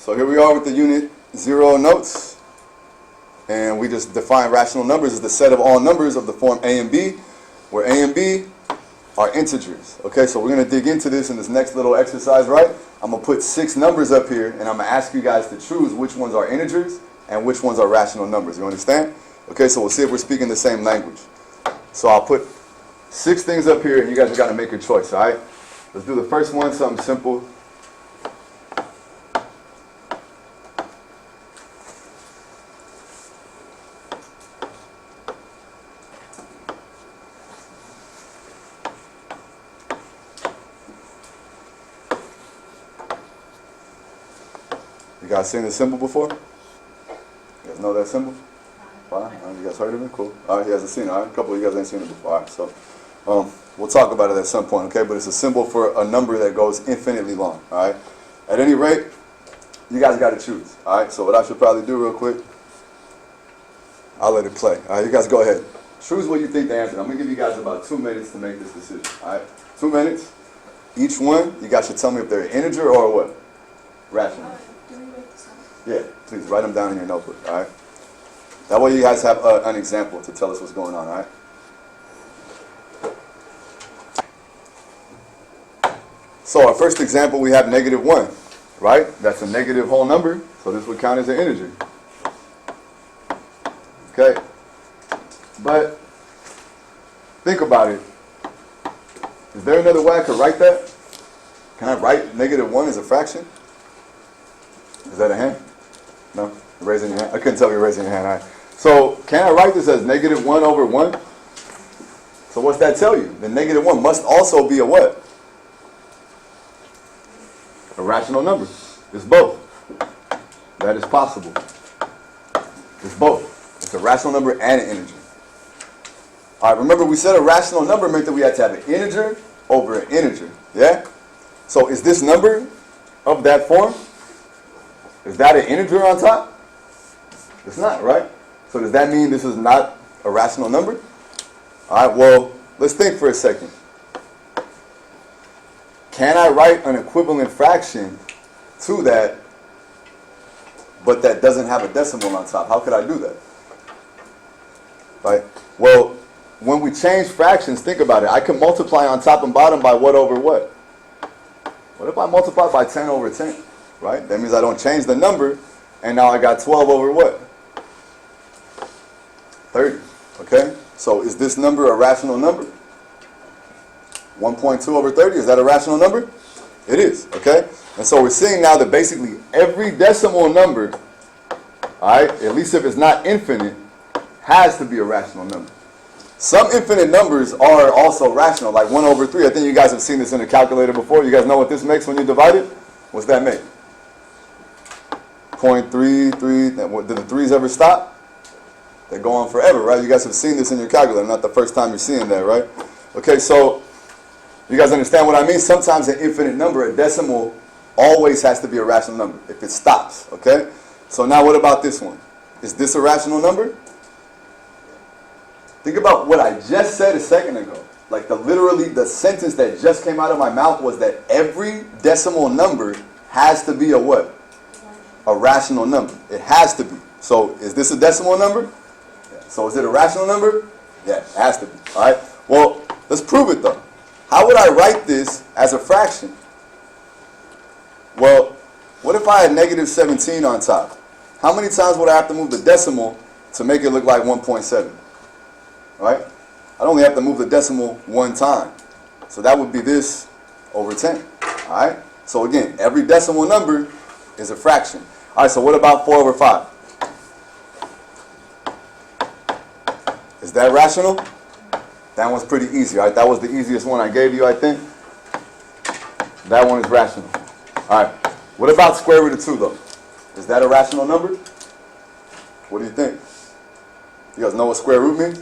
So here we are with the Unit 0 notes. And we just define rational numbers as the set of all numbers of the form a and b, where a and b are integers. Okay, so we're going to dig into this in this next little exercise, right? I'm going to put 6 numbers up here, and I'm going to ask you guys to choose which ones are integers and which ones are rational numbers. You understand? Okay, so we'll see if we're speaking the same language. So I'll put 6 things up here, and you guys have got to make your choice, all right? Let's do the first one, something simple. You guys seen this symbol before? You guys know that symbol? Fine. You guys heard of it? Cool. All right, he hasn't seen it. All right, a couple of you guys ain't seen it before. All right, so we'll talk about it at some point, okay? But it's a symbol for a number that goes infinitely long, all right? At any rate, you guys got to choose, all right? So what I should probably do real quick, I'll let it play. All right, you guys go ahead. Choose what you think the answer is. I'm going to give you guys about 2 minutes to make this decision, all right? 2 minutes. Each one, you guys should tell me if they're an integer or what? Rational. Yeah, please write them down in your notebook, all right? That way you guys have an example to tell us what's going on, all right? So our first example, we have -1, right? That's a negative whole number, so this would count as an integer. Okay? But think about it. Is there another way I could write that? Can I write -1 as a fraction? Is that a hand? No? You're raising your hand? I couldn't tell you were raising your hand. All right. So can I write this as -1 over 1? So what's that tell you? The -1 must also be a what? A rational number. It's both. That is possible. It's both. It's a rational number and an integer. All right, remember we said a rational number meant that we had to have an integer over an integer. Yeah? So is this number of that form? Is that an integer on top? It's not, right? So does that mean this is not a rational number? All right, well, let's think for a second. Can I write an equivalent fraction to that, but that doesn't have a decimal on top? How could I do that? Right? Well, when we change fractions, think about it. I can multiply on top and bottom by what over what? What if I multiply by 10 over 10? Right? That means I don't change the number, and now I got 12 over what? 30. Okay? So is this number a rational number? 1.2 over 30, is that a rational number? It is. Okay? And so we're seeing now that basically every decimal number, all right, at least if it's not infinite, has to be a rational number. Some infinite numbers are also rational, like 1 over 3. I think you guys have seen this in a calculator before. You guys know what this makes when you divide it? What's that make? 0.33. Did the 3's ever stop? They go on forever, right? You guys have seen this in your calculator. Not the first time you're seeing that, right? Okay, so you guys understand what I mean? Sometimes an infinite number, a decimal, always has to be a rational number if it stops, okay? So now what about this one? Is this a rational number? Think about what I just said a second ago. Like literally the sentence that just came out of my mouth was that every decimal number has to be a what? A rational number. It has to be. So is this a decimal number? Yeah. So is it a rational number? Yeah, it has to be. All right. Well, let's prove it though. How would I write this as a fraction? Well, what if I had -17 on top? How many times would I have to move the decimal to make it look like 1.7? Right? I'd only have to move the decimal 1 time. So that would be this over 10. All right? So again, every decimal number is a fraction. All right, so what about 4 over 5? Is that rational? That one's pretty easy, right? That was the easiest one I gave you, I think. That one is rational. All right. What about square root of 2, though? Is that a rational number? What do you think? You guys know what square root means?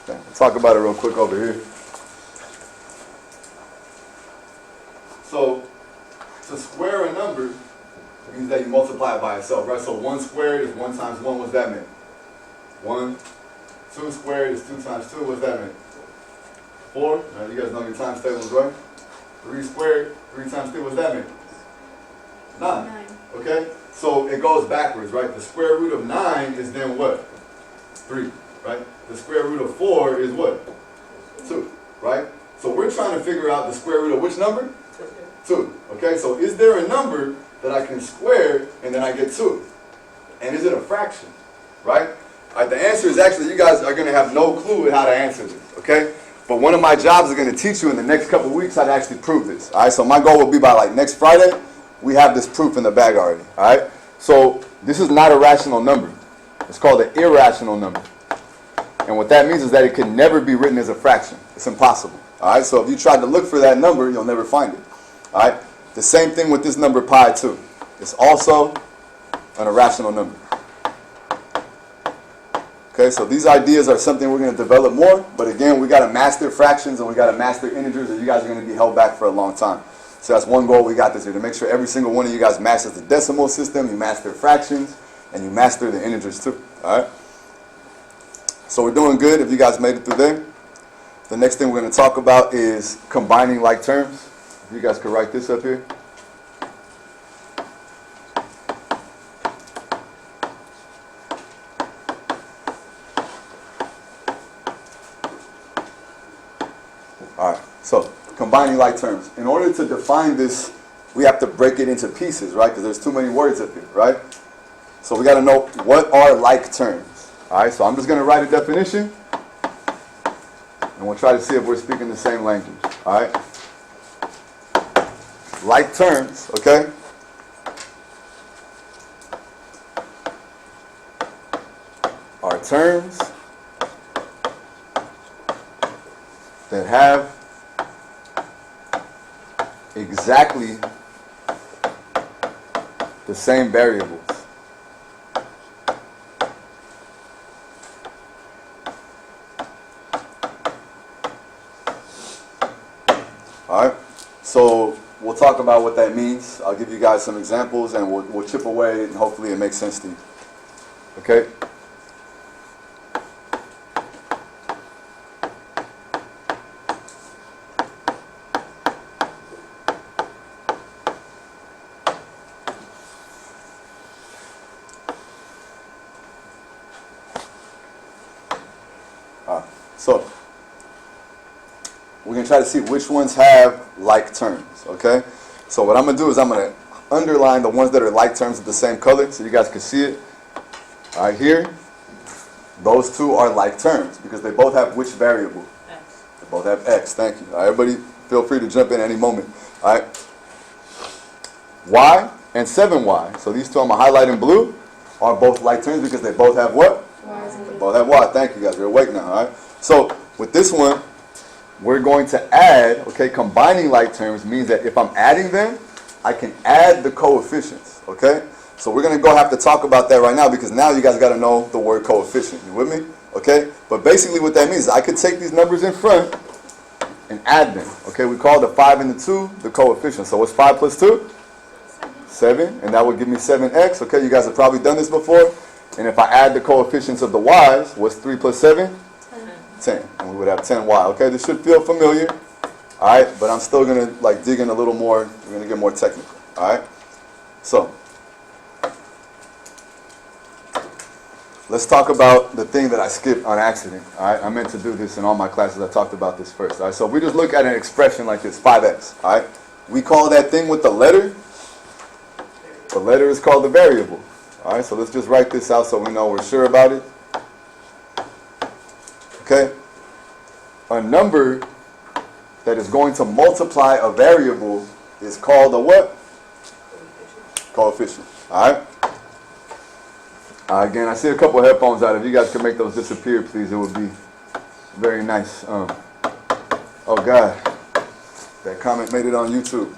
Okay, let's talk about it real quick over here. So, to square a number means that you multiply it by itself, right? So 1 squared is 1 times 1. What's that mean? 1. 2 squared is 2 times 2. What's that mean? 4. Right, you guys know your times tables, right? 3 squared, 3 times 3. What's that mean? 9. Okay? So it goes backwards, right? The square root of 9 is then what? 3, right? The square root of 4 is what? 2, right? So we're trying to figure out the square root of which number? 2. Okay, so is there a number that I can square and then I get 2? And is it a fraction? Right? Alright, the answer is actually you guys are going to have no clue how to answer this. Okay? But one of my jobs is going to teach you in the next couple of weeks how to actually prove this. Alright, so my goal will be by like next Friday, we have this proof in the bag already. Alright? So this is not a rational number. It's called an irrational number. And what that means is that it can never be written as a fraction. It's impossible. Alright, so if you tried to look for that number, you'll never find it. Alright? The same thing with this number pi 2. It's also an irrational number. Okay, so these ideas are something we're going to develop more, but again, we got to master fractions and we got to master integers, or you guys are going to be held back for a long time. So that's one goal we got this year, to make sure every single one of you guys masters the decimal system, you master fractions, and you master the integers too. Alright? So we're doing good if you guys made it through there. The next thing we're going to talk about is combining like terms. If you guys could write this up here. Alright, so combining like terms. In order to define this, we have to break it into pieces, right? Because there's too many words up here, right? So we got to know what are like terms. Alright, so I'm just going to write a definition, and we'll try to see if we're speaking the same language. Alright? Like terms, okay? Are terms that have exactly the same variables. Alright, so we'll talk about what that means. I'll give you guys some examples and we'll chip away and hopefully it makes sense to you. Okay? So we're going to try to see which ones have like terms, okay? So what I'm going to do is I'm going to underline the ones that are like terms with the same color so you guys can see it. All right, here, those two are like terms because they both have which variable? X. They both have X, thank you. All right, everybody feel free to jump in any moment. All right, Y and 7Y, so these two I'm going to highlight in blue, are both like terms because they both have what? They both have Y, thank you guys, you're awake now, all right? So with this one, we're going to add, okay, combining like terms means that if I'm adding them, I can add the coefficients, okay? So we're going to have to talk about that right now because now you guys got to know the word coefficient. You with me? Okay? But basically what that means is I could take these numbers in front and add them. Okay, we call the 5 and the 2 the coefficient. So what's 5 plus 2? 7. And that would give me 7x. Okay, you guys have probably done this before. And if I add the coefficients of the y's, what's 3 plus 7? 10. And we would have 10y. Okay, this should feel familiar. Alright, but I'm still going to dig in a little more. We're going to get more technical. Alright, so let's talk about the thing that I skipped on accident. Alright, I meant to do this in all my classes. I talked about this first. Alright, so we just look at an expression like this, 5x. Alright, we call that thing with the letter. The letter is called the variable. Alright, so let's just write this out so we know we're sure about it. Okay, a number that is going to multiply a variable is called a what? Coefficient. Alright? Again, I see a couple of headphones out. If you guys could make those disappear, please, it would be very nice. Oh, God. That comment made it on YouTube.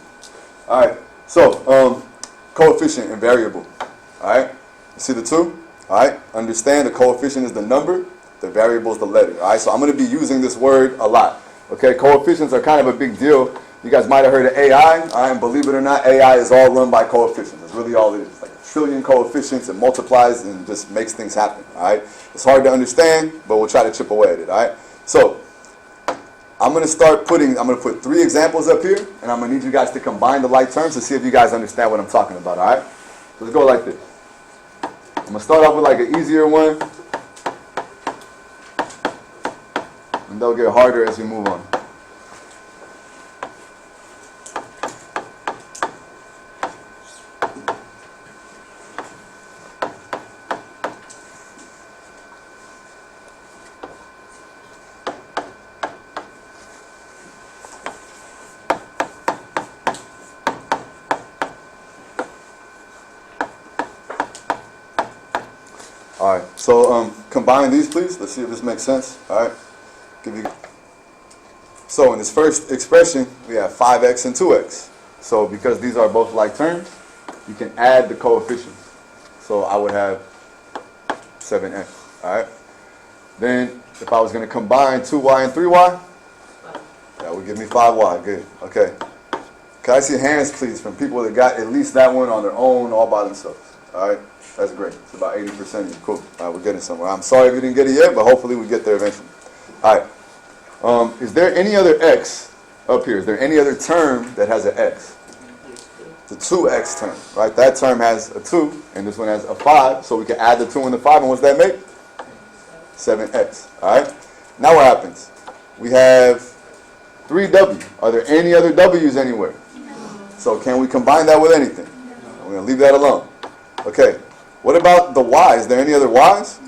Alright, so, coefficient and variable. Alright? You see the two? Alright? Understand the coefficient is the number. The variable is the letter. Alright, so I'm going to be using this word a lot. Okay, coefficients are kind of a big deal. You guys might have heard of AI. Alright, and believe it or not, AI is all run by coefficients. That's really all it is. Like a trillion coefficients. It multiplies and just makes things happen. Alright, it's hard to understand, but we'll try to chip away at it. Alright, so I'm going to put 3 examples up here, and I'm going to need you guys to combine the like terms to see if you guys understand what I'm talking about. Alright, Let's go like this. I'm going to start off with like an easier one. And they'll get harder as we move on. All right, so combine these, please. Let's see if this makes sense. All right. So in this first expression, we have 5x and 2x. So because these are both like terms, you can add the coefficients. So I would have 7x. All right. Then if I was going to combine 2y and 3y, that would give me 5y. Good. Okay. Can I see hands, please, from people that got at least that one on their own, all by themselves? All right. That's great. It's about 80% of you. Cool. All right, we're getting somewhere. I'm sorry if you didn't get it yet, but hopefully we get there eventually. All right. Is there any other x up here? Is there any other term that has an x? The 2x term, right? That term has a 2, and this one has a 5, so we can add the 2 and the 5, and what's that make? 7x. All right. Now what happens? We have 3w. Are there any other w's anywhere? So can we combine that with anything? We're going to leave that alone. Okay. What about the y? Is there any other y's?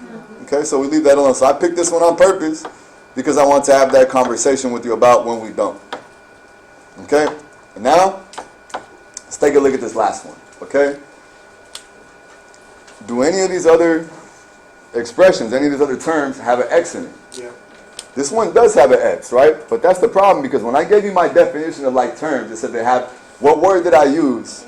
Okay, so we leave that alone. So I picked this one on purpose because I want to have that conversation with you about when we don't. Okay? And now, let's take a look at this last one. Okay? Do any of these other expressions, any of these other terms have an x in it? Yeah. This one does have an x, right? But that's the problem because when I gave you my definition of like terms, it said they have, what word did I use?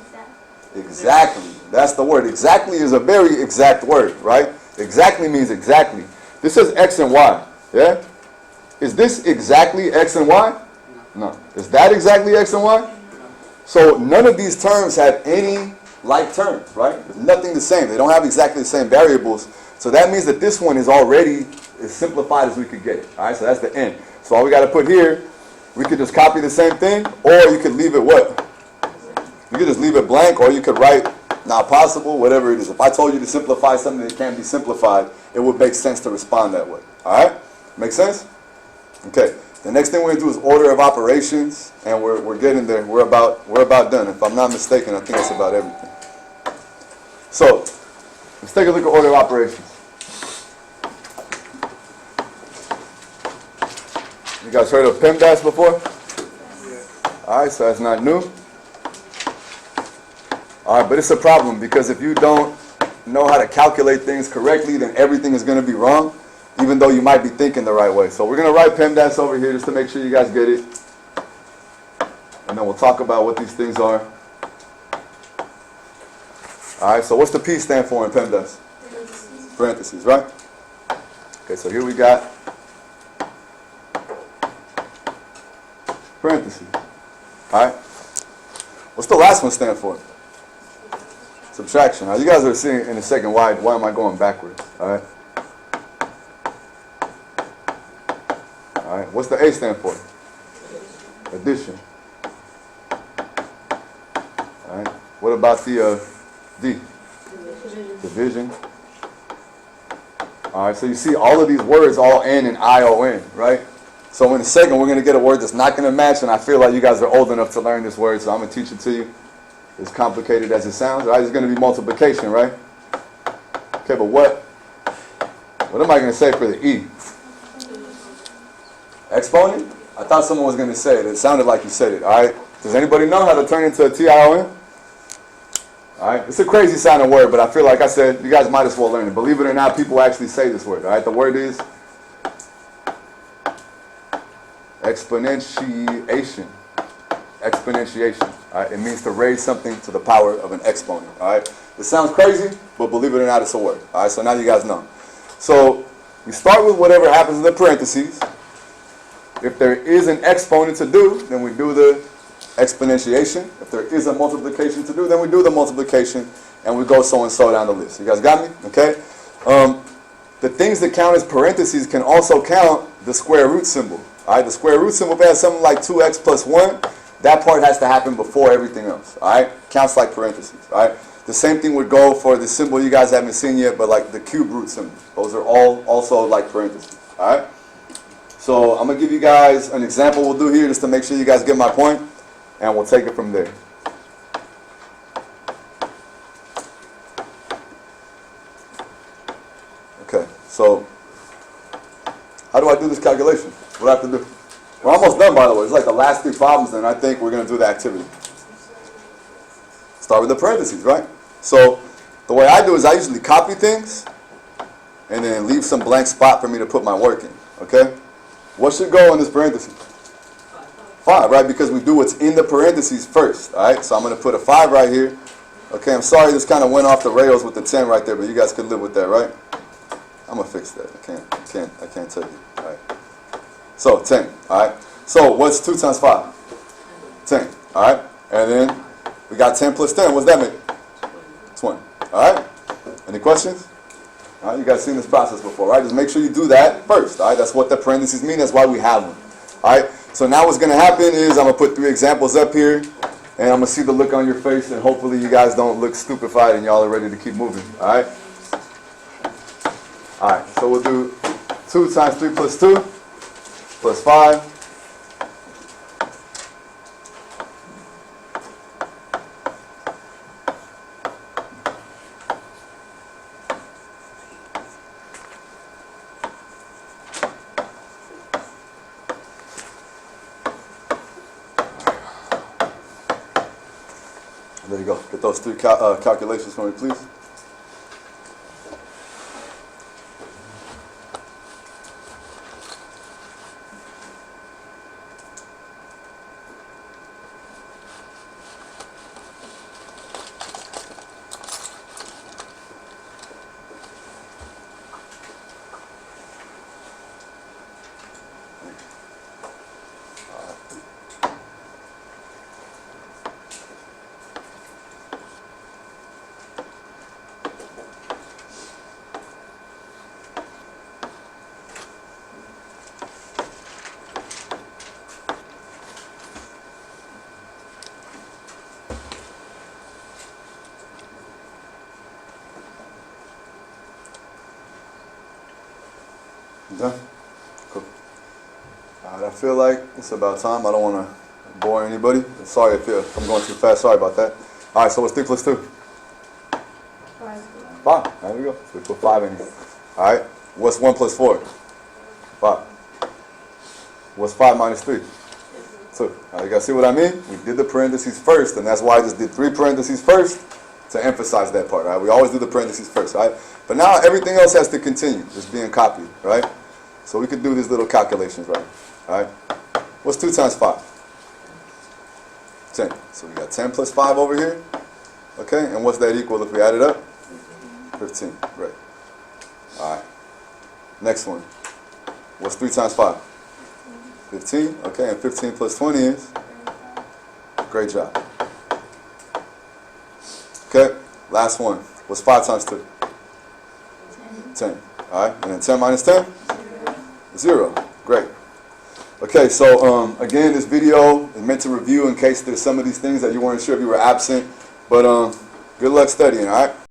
Exactly. That's the word. Exactly is a very exact word, right? Exactly means exactly. This says x and y, yeah? Is this exactly x and y? No. Is that exactly x and y? So none of these terms have any like terms, right? There's nothing the same. They don't have exactly the same variables. So that means that this one is already as simplified as we could get it. All right, so that's the end. So all we got to put here, we could just copy the same thing, or you could leave it what? You could just leave it blank, or you could write not possible, whatever it is. If I told you to simplify something that can't be simplified, it would make sense to respond that way. All right? Make sense? Okay. The next thing we're going to do is order of operations, and we're getting there. We're about done. If I'm not mistaken, I think that's about everything. So, let's take a look at order of operations. You guys heard of PEMDAS before? Yeah. All right, so that's not new. All right, but it's a problem because if you don't know how to calculate things correctly, then everything is going to be wrong, even though you might be thinking the right way. So we're going to write PEMDAS over here just to make sure you guys get it. And then we'll talk about what these things are. All right, so what's the P stand for in PEMDAS? Parentheses, right? Okay, so here we got parentheses. All right. What's the last one stand for? Subtraction. Now, you guys are seeing in a second why am I going backwards? All right. All right. What's the A stand for? Addition. All right. What about the D? Division. All right. So you see all of these words all N and I-O-N, right? So in a second we're going to get a word that's not going to match, and I feel like you guys are old enough to learn this word, so I'm going to teach it to you. As complicated as it sounds, right? It's going to be multiplication, right? Okay, but what am I going to say for the E? Exponent? I thought someone was going to say it. It sounded like you said it, all right? Does anybody know how to turn into a T-I-O-N? All right? It's a crazy sounding word, but I feel like I said, you guys might as well learn it. Believe it or not, people actually say this word, all right? The word is exponentiation. Exponentiation. All right? It means to raise something to the power of an exponent. All right? It sounds crazy, but believe it or not, it's a word. All right? So now you guys know. So we start with whatever happens in the parentheses. If there is an exponent to do, then we do the exponentiation. If there is a multiplication to do, then we do the multiplication, and we go so and so down the list. You guys got me? Okay? The things that count as parentheses can also count the square root symbol. All right? The square root symbol, if it has something like 2x plus 1, that part has to happen before everything else. All right? Counts like parentheses. All right? The same thing would go for the symbol you guys haven't seen yet, but like the cube root symbol. Those are all also like parentheses. All right? So I'm going to give you guys an example we'll do here just to make sure you guys get my point, and we'll take it from there. Okay, so how do I do this calculation? What do I have to do? We're almost done, by the way. It's like the last 3 problems, and I think we're going to do the activity. Start with the parentheses, right? So the way I do is I usually copy things and then leave some blank spot for me to put my work in, okay? What should go in this parentheses? 5, right? Because we do what's in the parentheses first, all right? So I'm going to put a 5 right here. Okay, I'm sorry this kind of went off the rails with the 10 right there, but you guys could live with that, right? I'm going to fix that. I can't tell you, all right? So 10, all right? So what's 2 times 5? 10, all right? And then we got 10 plus 10. What's that make? 20, all right? Any questions? All right, you guys seen this process before, right? Just make sure you do that first, all right? That's what the parentheses mean. That's why we have them, all right? So now what's going to happen is I'm going to put 3 examples up here, and I'm going to see the look on your face, and hopefully you guys don't look stupefied and y'all are ready to keep moving, all right? All right, so we'll do 2 times 3 plus 2 plus 5. There you go. Get those 3 calculations for me, please. Done? Cool. Alright, I feel like it's about time. I don't want to bore anybody. Sorry if I'm going too fast. Sorry about that. Alright, so what's 3 plus 2? 5. There we go. So we put 5 in here. Alright, what's 1 plus 4? 5. What's 5 minus 3? 2. Alright, you guys see what I mean? We did the parentheses first, and that's why I just did 3 parentheses first to emphasize that part. Right? We always do the parentheses first, right? But now everything else has to continue. It's being copied, right? So we could do these little calculations, right? All right. What's 2 times 5? 10. So we got 10 plus 5 over here. Okay, and what's that equal if we add it up? 15. Great. All right. Next one. What's 3 times 5? 15. Okay, and 15 plus 20 is? Great job. Okay, last one. What's 5 times 2? 10. All right, and then 10 minus 10? 0. Great. Okay, so again, this video is meant to review in case there's some of these things that you weren't sure if you were absent. But good luck studying, all right?